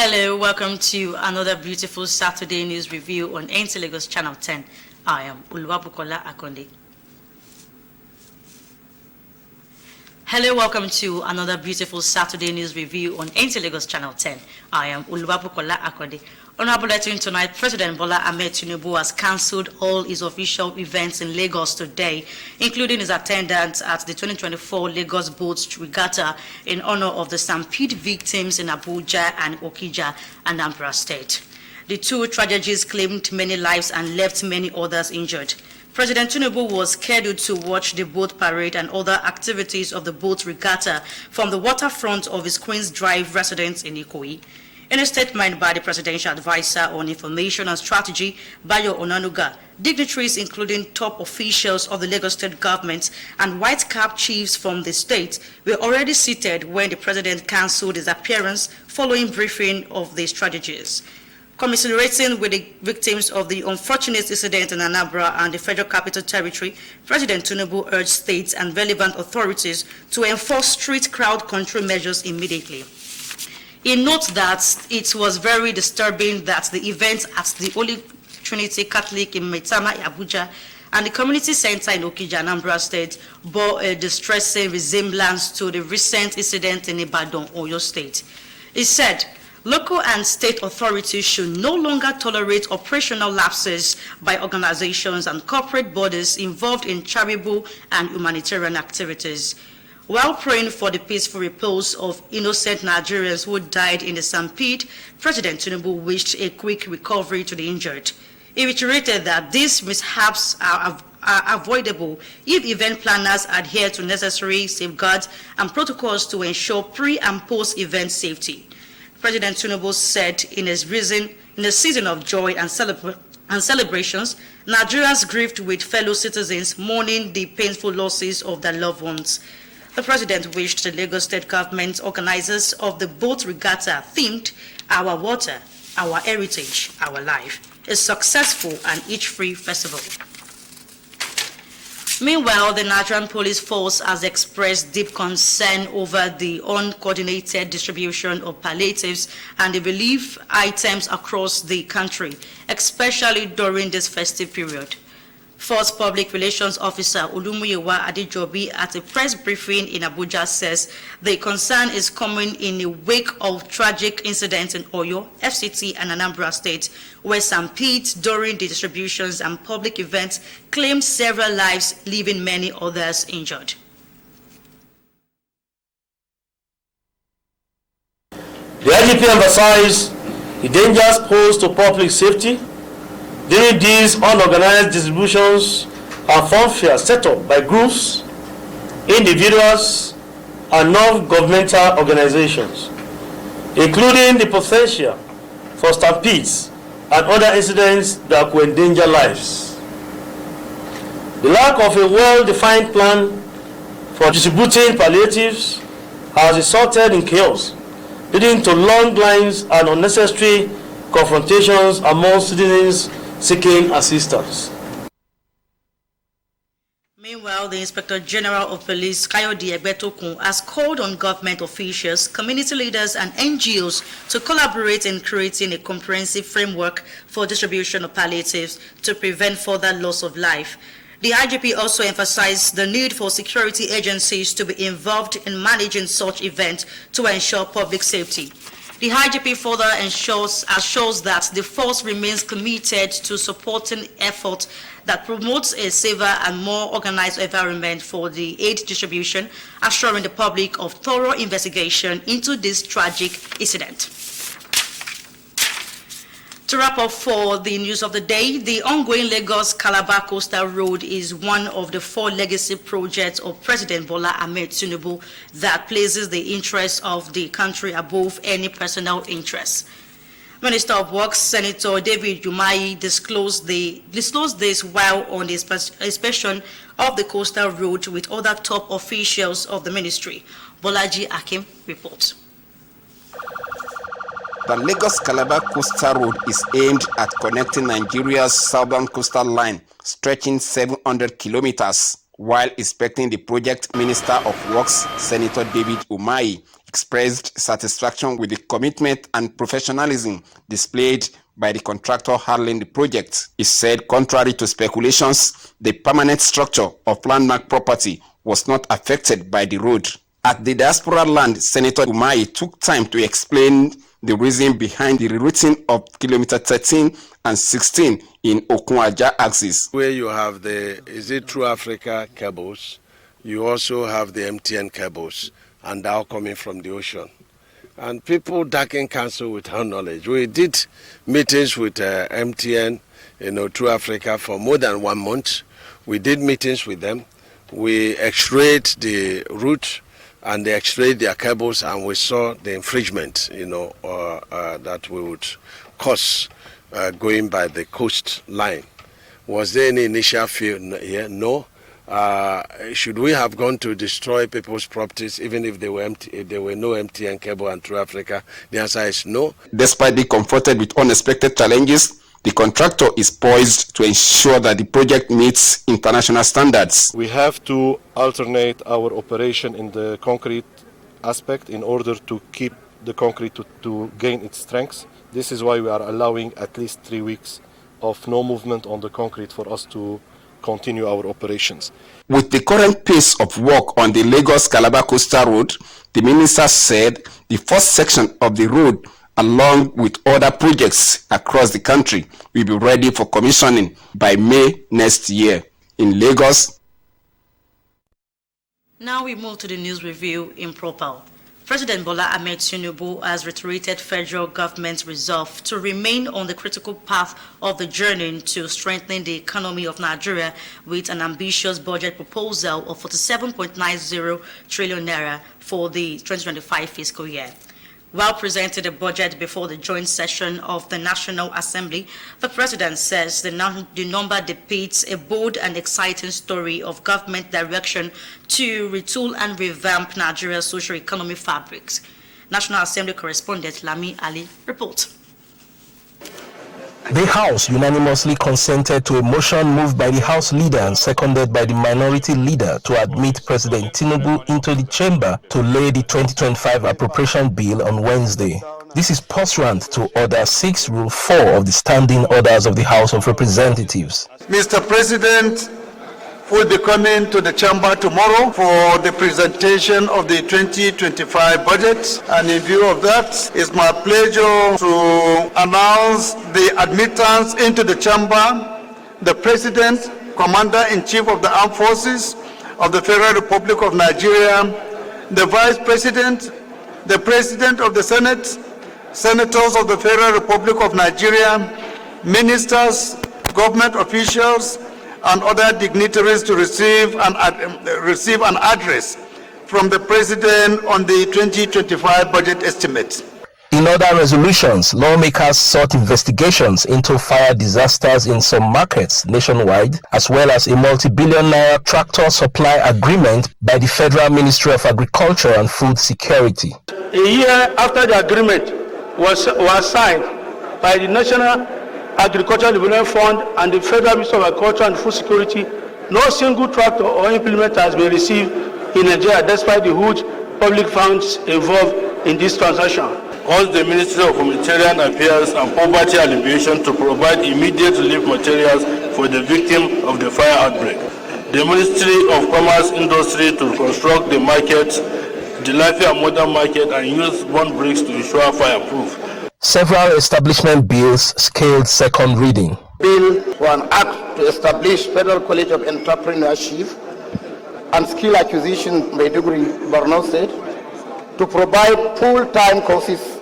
Hello, welcome to another beautiful Saturday news review on NTA Lagos Channel 10. I am Oluwabukola Akonde. Hello, welcome to another beautiful Saturday news review on NTA Lagos Channel 10. I am Oluwabukola Akonde. On our bulletin tonight, President Bola Ahmed Tinubu has cancelled all his official events in Lagos today, including his attendance at the 2024 Lagos Boats Regatta in honor of the stampede victims in Abuja and Okija, Anambra State. The two tragedies claimed many lives and left many others injured. President Tinubu was scheduled to watch the boat parade and other activities of the boat regatta from the waterfront of his Queen's Drive residence in Ikoyi. In a statement by the Presidential Advisor on Information and Strategy, Bayo Onanuga, dignitaries including top officials of the Lagos State government and white-cap chiefs from the state were already seated when the President cancelled his appearance following briefing of the strategies. Commiserating with the victims of the unfortunate incident in Anambra and the Federal Capital Territory, President Tinubu urged states and relevant authorities to enforce strict crowd control measures immediately. He notes that it was very disturbing that the event at the Holy Trinity Catholic in Maitama, Abuja, and the community center in Okija, Anambra State bore a distressing resemblance to the recent incident in Ibadan, Oyo State. He said, local and state authorities should no longer tolerate operational lapses by organizations and corporate bodies involved in charitable and humanitarian activities. While praying for the peaceful repose of innocent Nigerians who died in the stampede, President Tinubu wished a quick recovery to the injured. He reiterated that these mishaps are avoidable if event planners adhere to necessary safeguards and protocols to ensure pre- and post-event safety. President Tinubu said in a season of joy and celebrations, Nigerians grieved with fellow citizens mourning the painful losses of their loved ones. The President wished the Lagos State government organizers of the boat regatta themed Our Water, Our Heritage, Our Life, a successful and itch-free festival. Meanwhile, the Nigerian Police Force has expressed deep concern over the uncoordinated distribution of palliatives and the relief items across the country, especially during this festive period. Force Public Relations Officer Olumuyiwa Adejobi at a press briefing in Abuja says the concern is coming in the wake of tragic incidents in Oyo, FCT and Anambra State, where stampedes during the distributions and public events claimed several lives, leaving many others injured. The IGP emphasized the dangers posed to public safety during these unorganized distributions and funfairs set up by groups, individuals, and non-governmental organizations, including the potential for stampedes and other incidents that could endanger lives. The lack of a well-defined plan for distributing palliatives has resulted in chaos, leading to long lines and unnecessary confrontations among citizens seeking assistance. Meanwhile, the Inspector General of Police, Kayode Egbetokun, has called on government officials, community leaders, and NGOs to collaborate in creating a comprehensive framework for distribution of palliatives to prevent further loss of life. The IGP also emphasized the need for security agencies to be involved in managing such events to ensure public safety. The IGP further assures that the force remains committed to supporting efforts that promotes a safer and more organized environment for the aid distribution, assuring the public of thorough investigation into this tragic incident. To wrap up for the news of the day, the ongoing Lagos-Calabar Coastal Road is one of the 4 legacy projects of President Bola Ahmed Tinubu that places the interests of the country above any personal interests. Minister of Works, Senator David Umahi, disclosed this while on the inspection of the coastal road with other top officials of the ministry. Bolaji Akim reports. The Lagos-Calabar Coastal Road is aimed at connecting Nigeria's southern coastal line, stretching 700 kilometers. While inspecting the project, Minister of Works, Senator David Umahi, expressed satisfaction with the commitment and professionalism displayed by the contractor handling the project. He said, contrary to speculations, the permanent structure of landmark property was not affected by the road. At the diaspora land, Senator Umahi took time to explain the reason behind the rerouting of kilometer 13 and 16 in Okunwaja axis. Where you have the True Africa cables, you also have the MTN cables, and now coming from the ocean. And people darken council with her knowledge. We did meetings with MTN, True Africa for more than 1 month. We did meetings with them. We x-rayed the route and they x-rayed their cables, and we saw the infringement, that we would cause going by the coastline. Was there any initial fear here? No. Should we have gone to destroy people's properties even if they were empty, if there were no MTN cable and True Africa? The answer is no. Despite being confronted with unexpected challenges, the contractor is poised to ensure that the project meets international standards. We have to alternate our operation in the concrete aspect in order to keep the concrete to gain its strength. This is why we are allowing at least 3 weeks of no movement on the concrete for us to continue our operations. With the current pace of work on the Lagos-Calabar Coastal Road, the minister said the first section of the road, along with other projects across the country, will be ready for commissioning by May next year. In Lagos. Now we move to the news review in Propel. President Bola Ahmed Tinubu has reiterated federal government's resolve to remain on the critical path of the journey to strengthening the economy of Nigeria with an ambitious budget proposal of 47.90 trillion naira for the 2025 fiscal year. While presenting the budget before the joint session of the National Assembly, the president says the number depicts a bold and exciting story of government direction to retool and revamp Nigeria's socio-economic fabrics. National Assembly correspondent Lami Ali reports. The House unanimously consented to a motion moved by the House leader and seconded by the minority leader to admit President Tinubu into the chamber to lay the 2025 appropriation bill on Wednesday. This is pursuant to Order 6, Rule 4 of the Standing Orders of the House of Representatives. Mr. President will be coming to the chamber tomorrow for the presentation of the 2025 budget, and in view of that, it's my pleasure to announce the admittance into the chamber the President, Commander-in-Chief of the Armed Forces of the Federal Republic of Nigeria, the Vice President, the President of the Senate, Senators of the Federal Republic of Nigeria, ministers, government officials, and other dignitaries to receive an address from the President on the 2025 budget estimate. In other resolutions, lawmakers sought investigations into fire disasters in some markets nationwide, as well as a multi-billion naira tractor supply agreement by the Federal Ministry of Agriculture and Food Security. A year after the agreement was signed by the National Agricultural Development Fund and the Federal Ministry of Agriculture and Food Security, no single tractor or implement has been received in Nigeria despite the huge public funds involved in this transaction. Calls the Ministry of Humanitarian Affairs and Poverty Alleviation to provide immediate relief materials for the victim of the fire outbreak. The Ministry of Commerce Industry to construct the market, the Lafia Modern Market, and use bond bricks to ensure fireproof. Several establishment bills scaled second reading. Bill for an act to establish Federal College of Entrepreneurship and Skill Acquisition, Maiduguri, Borno State, to provide full-time courses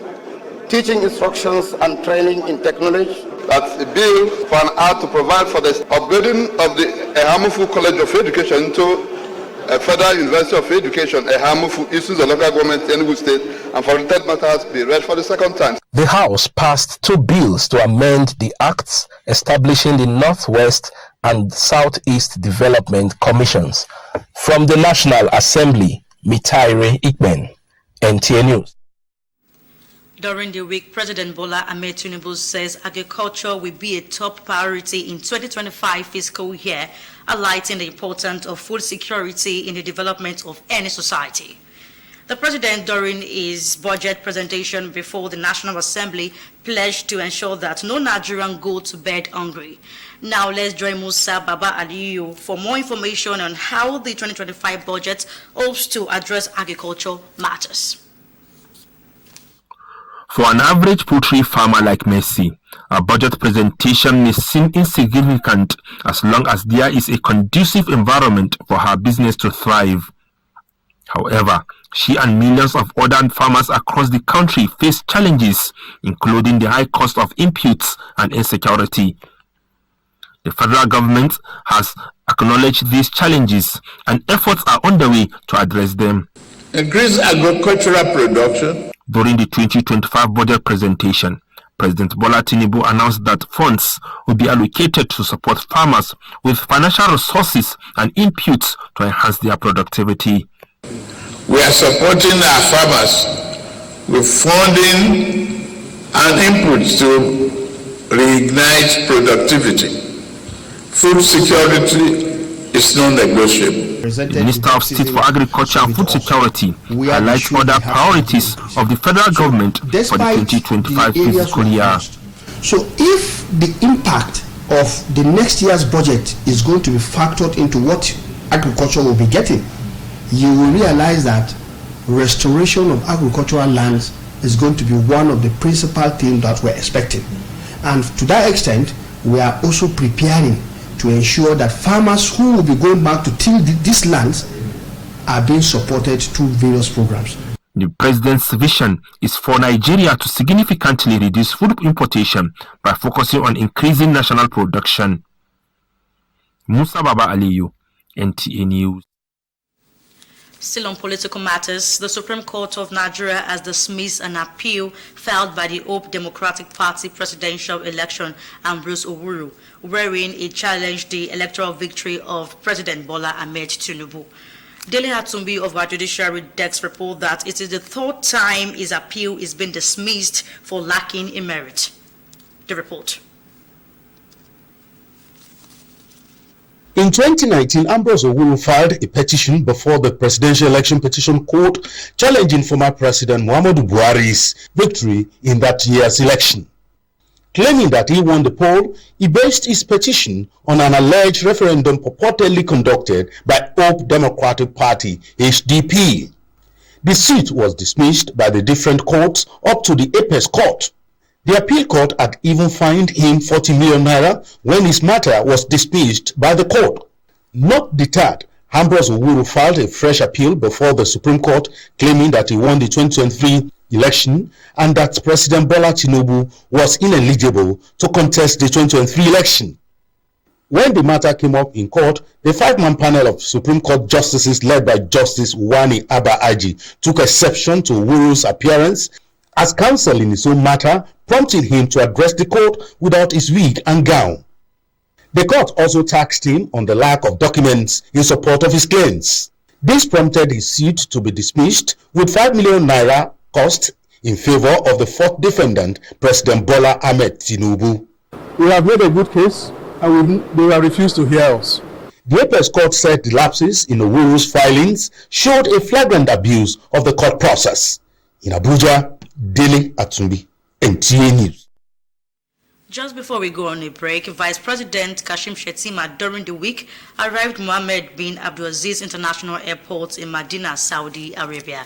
teaching instructions and training in technology. That's a bill for an act to provide for the upgrading of the Ehamufu College of Education into a Federal University of Education, Ehamufu, issues the local government in Enugu State, and for the third matter be read for the second time. The House passed 2 bills to amend the acts establishing the Northwest and Southeast Development Commissions. From the National Assembly, Mitaire Ikben, NTA News. During the week, President Bola Ahmed Tinubu says agriculture will be a top priority in 2025 fiscal year, highlighting the importance of food security in the development of any society. The president, during his budget presentation before the National Assembly, pledged to ensure that no Nigerian go to bed hungry. Now let's join Musa Baba Aliyu for more information on how the 2025 budget hopes to address agricultural matters. For an average poultry farmer like Messi, a budget presentation may seem insignificant as long as there is a conducive environment for her business to thrive. However, she and millions of other farmers across the country face challenges, including the high cost of inputs and insecurity. The federal government has acknowledged these challenges and efforts are underway to address them. Increase agricultural production. During the 2025 budget presentation, President Bola Tinubu announced that funds will be allocated to support farmers with financial resources and inputs to enhance their productivity. We are supporting our farmers with funding and inputs to reignite productivity. Food security is non-negotiable. The Minister of State for Agriculture and Food Security highlights other priorities of the federal government for the 2025 fiscal year. So if the impact of the next year's budget is going to be factored into what agriculture will be getting, you will realize that restoration of agricultural lands is going to be one of the principal things that we're expecting. And to that extent, we are also preparing to ensure that farmers who will be going back to till these lands are being supported through various programs. The president's vision is for Nigeria to significantly reduce food importation by focusing on increasing national production. Musa Baba Aliyu, NTA News. Still on political matters, the Supreme Court of Nigeria has dismissed an appeal filed by the Hope Democratic Party presidential election Ambrose Owuru, wherein it challenged the electoral victory of President Bola Ahmed Tinubu. Dele Hatumbi of our judiciary desk report that it is the 3rd time his appeal is being dismissed for lacking in merit. The report. In 2019, Ambrose Owuru filed a petition before the Presidential Election Petition Court challenging former President Muhammadu Buhari's victory in that year's election. Claiming that he won the poll, he based his petition on an alleged referendum purportedly conducted by Hope Democratic Party, HDP. The suit was dismissed by the different courts up to the Apex Court. The appeal court had even fined him 40 million naira when his matter was dismissed by the court. Not deterred, Ambrose Owuru filed a fresh appeal before the Supreme Court, claiming that he won the 2023 election and that President Bola Tinubu was ineligible to contest the 2023 election. When the matter came up in court, the 5-man panel of Supreme Court justices led by Justice Wani Abba Aji took exception to Owuru's appearance as counsel in his own matter, prompting him to address the court without his wig and gown. The court also taxed him on the lack of documents in support of his claims. This prompted his suit to be dismissed with 5 million naira cost in favor of the 4th defendant, President Bola Ahmed Tinubu. We have made a good case and they will refuse to hear us. The Apex Court said the lapses in Owuru's filings showed a flagrant abuse of the court process. In Abuja, Dele Hatumbi, NTA News. Just before we go on a break, Vice President Kashim Shettima during the week arrived Mohammed bin Abdulaziz International Airport in Medina, Saudi Arabia.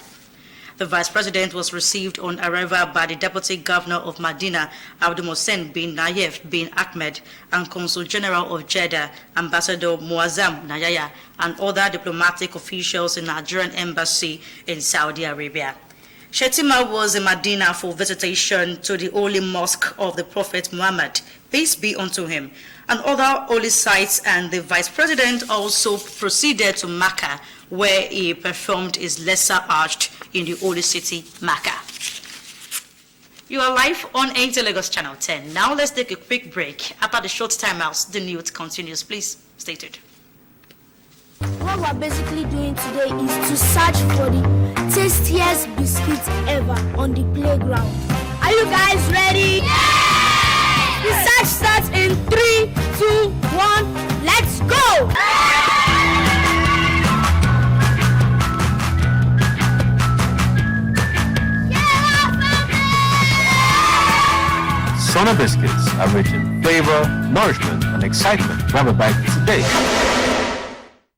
The Vice President was received on arrival by the Deputy Governor of Medina, Abdul Mohsen bin Nayef bin Ahmed, and Consul General of Jeddah, Ambassador Muazzam Nayaya, and other diplomatic officials in Nigerian Embassy in Saudi Arabia. Shetima was in Medina for visitation to the Holy Mosque of the Prophet Muhammad, peace be unto him, and other holy sites, and the Vice President also proceeded to Mecca, where he performed his lesser Hajj in the holy city, Mecca. You are live on Aintel Lagos Channel 10. Now let's take a quick break. After the short timeouts, the news continues. Please stay tuned. What we're basically doing today is to search for the tastiest biscuits ever on the playground. Are you guys ready? Yeah! The search starts in 3, 2, 1, let's go! Sona biscuits are rich in flavor, nourishment, and excitement. Grab a bite today.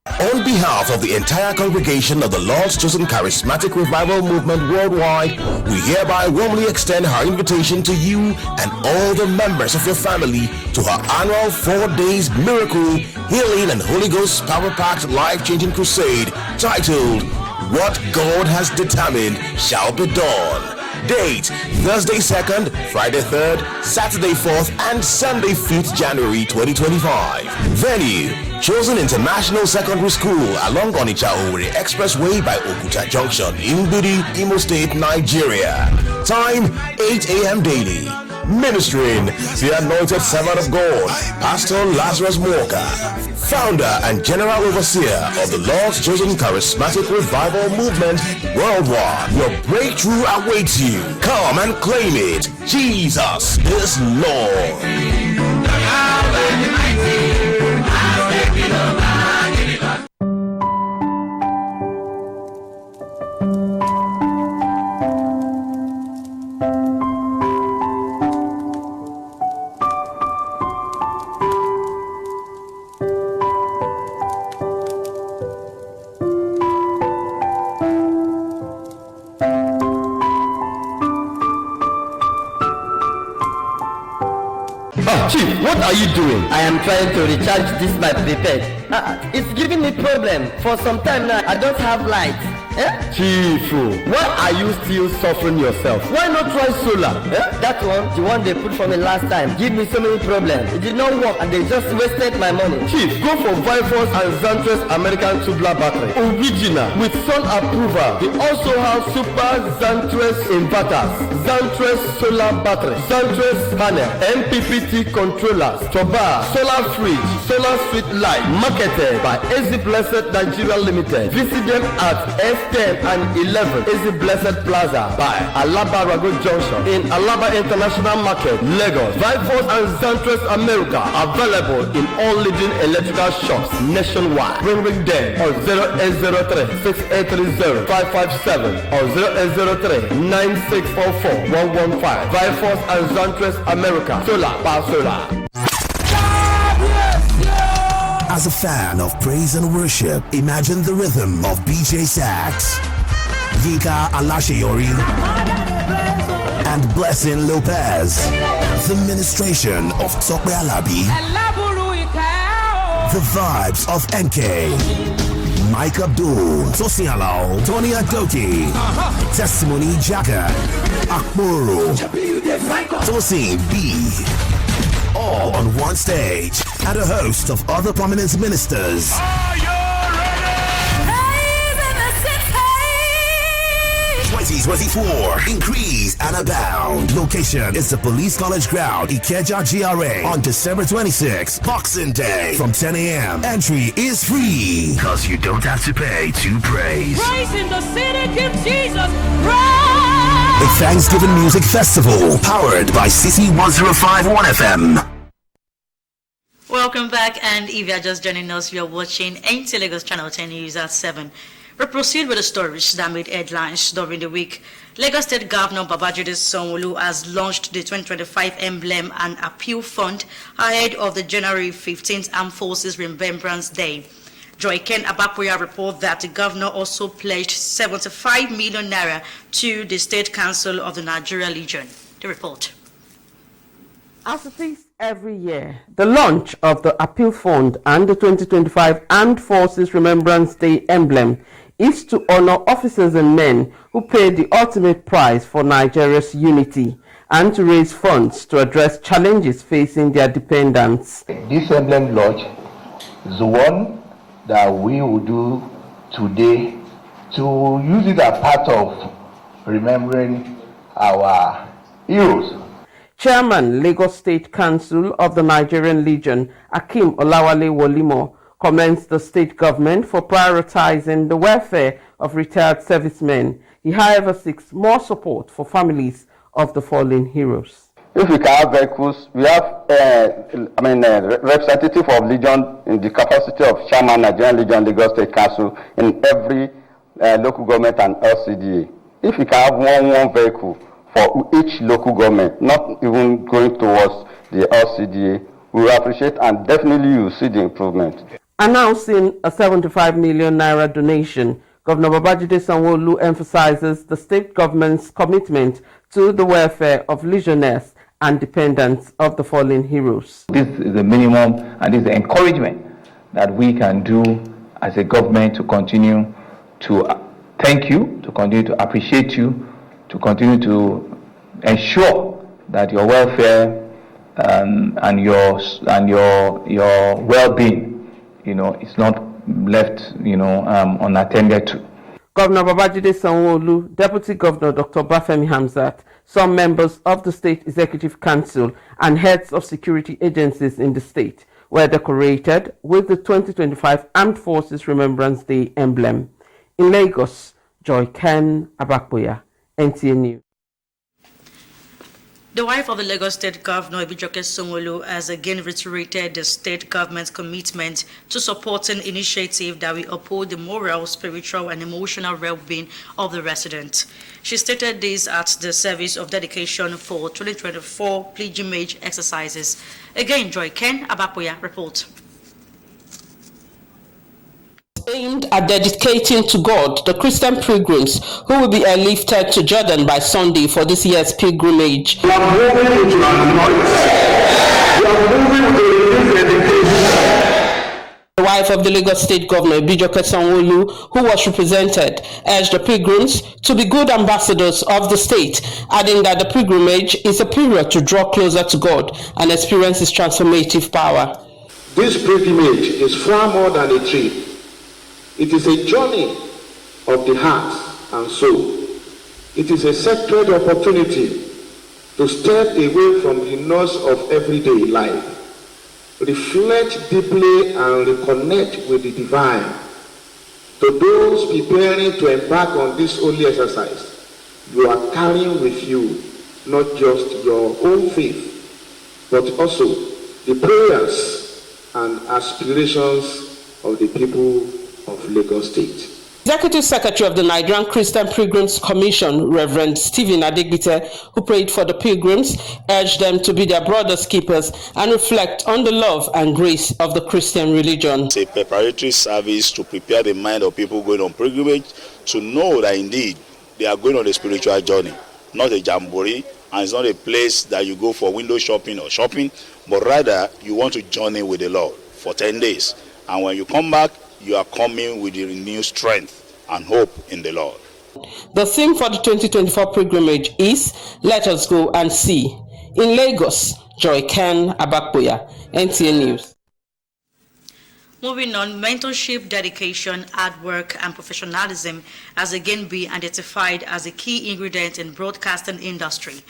On behalf of the entire congregation of the Lord's Chosen Charismatic Revival Movement worldwide, we hereby warmly extend our invitation to you and all the members of your family to our annual 4 days miracle, healing, and Holy Ghost power-packed life-changing crusade titled, What God Has Determined Shall Be Done. Date, Thursday 2nd, Friday 3rd, Saturday 4th, and Sunday 5th January 2025. Venue, Chosen International Secondary School along Onitsha-Owerri Expressway by Okuta Junction, Imbidi, Imo State, Nigeria. Time, 8 a.m. daily. Ministering the Anointed Servant of God, Pastor Lazarus Walker, Founder and General Overseer of the Lord's Chosen Charismatic Revival Movement worldwide. Your breakthrough awaits you. Come and claim it. Jesus is Lord. Chief, what are you doing? I am trying to recharge this my prepaid. It's giving me problem. For some time now, I don't have light. Chief, why are you still suffering yourself? Why not try solar? That one, the one they put for me last time, give me so many problems. It did not work and they just wasted my money. Chief, go for Vifos and Zantres American Tubular Battery. Original, with sun approval. They also have Super Zantres inverters, Zantres Solar Battery, Zantres Panel, MPPT controllers, Tobar, Solar Fridge, Solar Street Light, marketed by Easy Blessed Nigeria Limited. Visit them at F10 and 11 Easy Blessed Plaza by Alaba Rago Junction in Alaba International Market, Lagos. Vifos and Zantres America available in all leading electrical shops nationwide. Ring them on 0803-6830-557 or 0803-9644-115. Vifos and Zantres America. Solar, power solar. As a fan of praise and worship, imagine the rhythm of BJ Sax, Yinka Alashiori, and Blessing Lopez. The ministration of Tokwe Alabi, the vibes of NK, Mike Abdul, Tosin Alao, Tony Adoki, Testimony Jagger, Akmuru, Tosin B. All on one stage, and a host of other prominent ministers. Are you ready? 2024, increase and abound. Location is the Police College Ground, Ikeja GRA, on December 26th, Boxing Day, from 10 a.m. Entry is free, because you don't have to pay to praise. Praise in the city, give Jesus praise. The Thanksgiving Music Festival, powered by CC 1051 FM. Welcome back, and if you are just joining us, you are watching Aintel Lagos Channel 10 News at 7. We proceed with the stories that made headlines during the week. Lagos State Governor Babajide Sanwo-Olu has launched the 2025 Emblem and Appeal Fund ahead of the January 15th Armed Forces Remembrance Day. Joyken Abapoya report that the governor also pledged 75 million naira to the State Council of the Nigeria Legion. The report. As it is every year, the launch of the Appeal Fund and the 2025 Armed Forces Remembrance Day emblem is to honor officers and men who paid the ultimate price for Nigeria's unity and to raise funds to address challenges facing their dependents. This emblem lodge is the one that we will do today to use it as part of remembering our heroes. Chairman, Lagos State Council of the Nigerian Legion, Akim Olawale Wolimo, commends the state government for prioritizing the welfare of retired servicemen. He, however, seeks more support for families of the fallen heroes. If we can have vehicles, we have representative of Legion in the capacity of Chairman, Nigerian Legion, Lagos State Council in every local government and LCDA. If we can have one vehicle for each local government, not even going towards the LCDA, we will appreciate and definitely you will see the improvement. Announcing a 75 million naira donation, Governor Babajide Sanwo-Olu emphasizes the state government's commitment to the welfare of legionnaires and dependents of the fallen heroes. This is the minimum and this is the encouragement that we can do as a government to continue to thank you, to continue to appreciate you, to continue to ensure that your welfare and your well-being, is not left, unattended to. Governor Babajide Sanwo-Olu, Deputy Governor Dr. Bafemi Hamzat, some members of the State Executive Council and heads of security agencies in the state were decorated with the 2025 Armed Forces Remembrance Day emblem. In Lagos, Joy Ken Abakboya, NTA News. The wife of the Lagos State Governor, Ibijoke Sanwo-Olu, has again reiterated the state government's commitment to supporting initiatives that will uphold the moral, spiritual, and emotional well-being of the residents. She stated this at the service of dedication for 2024 pilgrimage exercises. Again, Joy Ken Abakboya report. Aimed at dedicating to God the Christian pilgrims who will be airlifted to Jordan by Sunday for this year's pilgrimage. The wife of the Lagos State Governor, Ibijoke Sanwo-Olu, who was represented, urged the pilgrims to be good ambassadors of the state, adding that the pilgrimage is a period to draw closer to God and experience His transformative power. This pilgrimage is far more than a trip. It is a journey of the heart and soul. It is a sacred opportunity to step away from the noise of everyday life, reflect deeply and reconnect with the divine. To those preparing to embark on this holy exercise, you are carrying with you not just your own faith, but also the prayers and aspirations of the people of Lagos State. Executive Secretary of the Nigerian Christian Pilgrims Commission, Reverend Stephen Adegbite, who prayed for the pilgrims, urged them to be their brother's keepers and reflect on the love and grace of the Christian religion. It's a preparatory service to prepare the mind of people going on pilgrimage to know that indeed they are going on a spiritual journey, not a jamboree, and it's not a place that you go for window shopping or shopping, but rather you want to journey with the Lord for 10 days. And when you come back, you are coming with the renewed strength and hope in the Lord. The theme for the 2024 pilgrimage is Let Us Go and See. In Lagos, Joy Ken Abakboya, NTA News. Moving on, mentorship, dedication, hard work, and professionalism has again been identified as a key ingredient in broadcasting industry.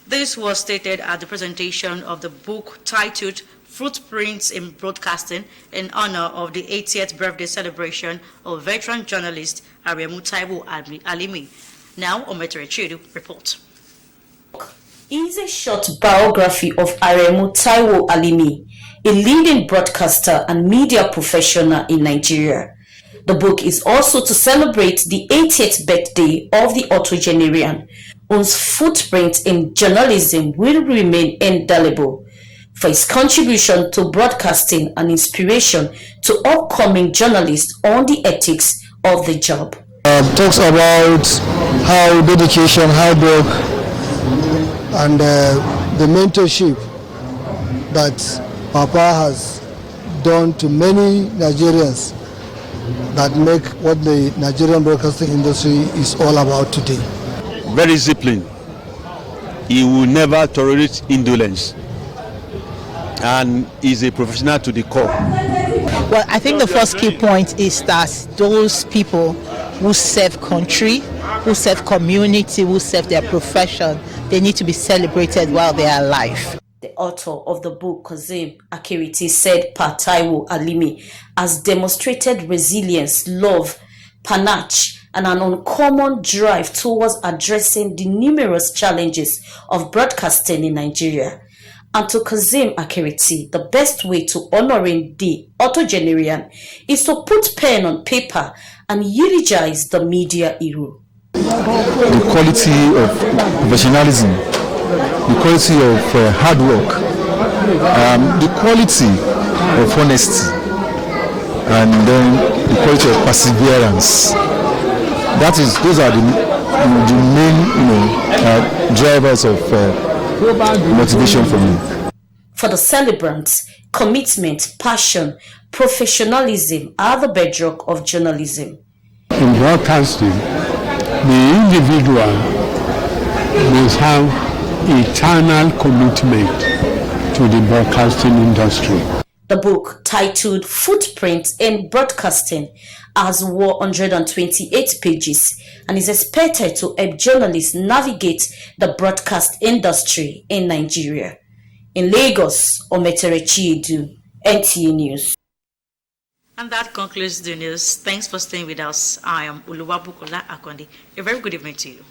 This was stated at the presentation of the book titled Footprints in Broadcasting in honor of the 80th birthday celebration of veteran journalist Aremu Taiwo Alimi. Now, Ometere Chidu reports. Is a short biography of Aremu Taiwo Alimi, a leading broadcaster and media professional in Nigeria. The book is also to celebrate the 80th birthday of the octogenarian, whose footprint in journalism will remain indelible, for his contribution to broadcasting and inspiration to upcoming journalists on the ethics of the job. Talks about how dedication, hard work, and the mentorship that Papa has done to many Nigerians that make what the Nigerian broadcasting industry is all about today. Very disciplined. He will never tolerate indolence, and is a professional to the core. Well, I think the first key point is that those people who serve country, who serve community, who serve their profession, they need to be celebrated while they are alive. The author of the book, Kazeem Akeriti, said Pa Taiwo Alimi has demonstrated resilience, love, panache, and an uncommon drive towards addressing the numerous challenges of broadcasting in Nigeria. And to Kazeem Akeriti, the best way to honoring the octogenarian is to put pen on paper and eulogize the media hero. The quality of professionalism, the quality of hard work, the quality of honesty, and then the quality of perseverance. Those are the main drivers of motivation for me. For the celebrants, commitment, passion, professionalism are the bedrock of journalism. In broadcasting, the individual must have eternal commitment to the broadcasting industry. The book, titled Footprints in Broadcasting, has 128 pages and is expected to help journalists navigate the broadcast industry in Nigeria. In Lagos, Ometere Chiedu, NTA News. And that concludes the news. Thanks for staying with us. I am Uluwabu Kola Akonde. A very good evening to you.